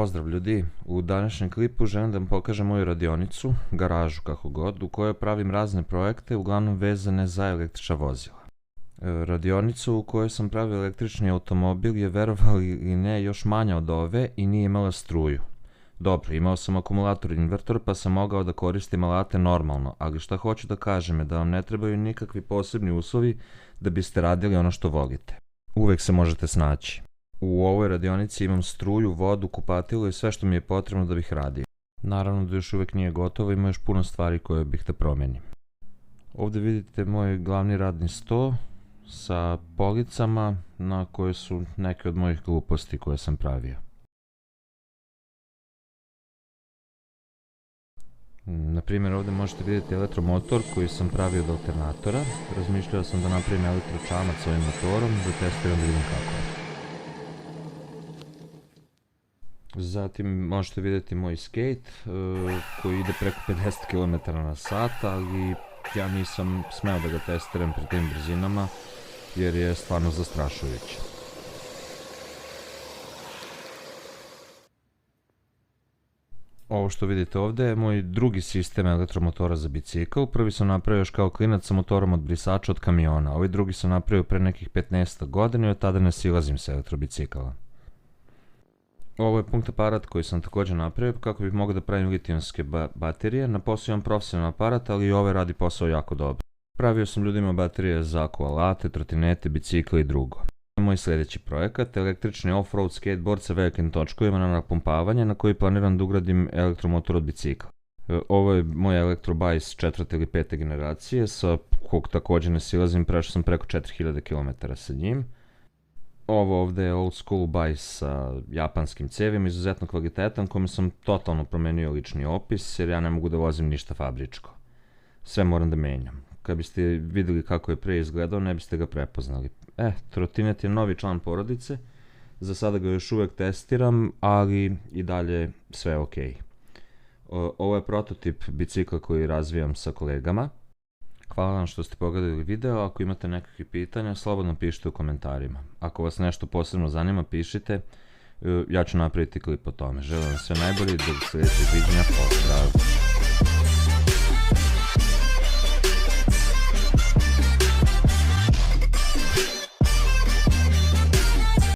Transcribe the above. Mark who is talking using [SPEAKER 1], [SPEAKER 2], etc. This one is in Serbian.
[SPEAKER 1] Pozdrav ljudi, u današnjem klipu želim da vam pokažem moju radionicu, garažu kako god, u kojoj pravim razne projekte, uglavnom vezane za električna vozila. Radionicu u kojoj sam pravio električni automobil je, verovali ili ne, još manja od ove i nije imala struju. Dobro, imao sam akumulator i invertor pa sam mogao da koristim alate normalno, ali šta hoću da kažem je da vam ne trebaju nikakvi posebni uslovi da biste radili ono što volite. Uvek se možete snaći. U ovoj radionici imam struju, vodu, kupatilo i sve što mi je potrebno da bih radio. Naravno da još uvek nije gotovo, ima još puno stvari koje bih da promenim. Ovdje vidite moj glavni radni sto sa policama na koje su neke od mojih gluposti koje sam pravio. Naprimjer, ovdje možete vidjeti elektromotor koji sam pravio od alternatora. Razmišljao sam da napravim elektročamac s ovim motorom, da testiram da vidim kako je. Zatim možete vidjeti moj skate koji ide preko 50 km/h, ali ja nisam smeo da ga testiram pri tim brzinama jer je stvarno zastrašujuće. Ovo što vidite ovdje je moj drugi sistem elektromotora za bicikl. Prvi sam napravio još kao klinac sa motorom od brisača od kamiona. Ovaj drugi sam napravio pre nekih 15 godina i od tada ne silazim sa elektrobicikala. Ovo je punkt aparat koji sam također napravio kako bih mogao da pravim litijumske baterije. Na posao imam profesionalan aparat, ali i ovaj radi posao jako dobro. Pravio sam ljudima baterije za alate, trotinete, bicikle i drugo. Moj sljedeći projekat, električni off-road skateboard sa velikim točkovima na napumpavanje na koji planiram da ugradim elektromotor od bicikla. Ovo je moj elektrobajs 4. ili 5. generacije, sa kog također ne silazim, prešao sam preko 4000 km sa njim. Ovo ovdje je old school bajs sa japanskim cevima, izuzetno kvalitetan, kome sam totalno promenio lični opis jer ja ne mogu da vozim ništa fabričko. Sve moram da menjam. Kad biste vidjeli kako je pre izgledao, ne biste ga prepoznali. Trotinet je novi član porodice, za sada ga još uvek testiram, ali i dalje sve ok. Ovo je prototip bicikla koji razvijam sa kolegama. Hvala vam što ste pogledali video, ako imate nekakve pitanja, slobodno pišite u komentarima. Ako vas nešto posebno zanima, pišite, ja ću napraviti klip o tome. Želim vam sve najbolje i do sljedećeg viđenja, pozdrav!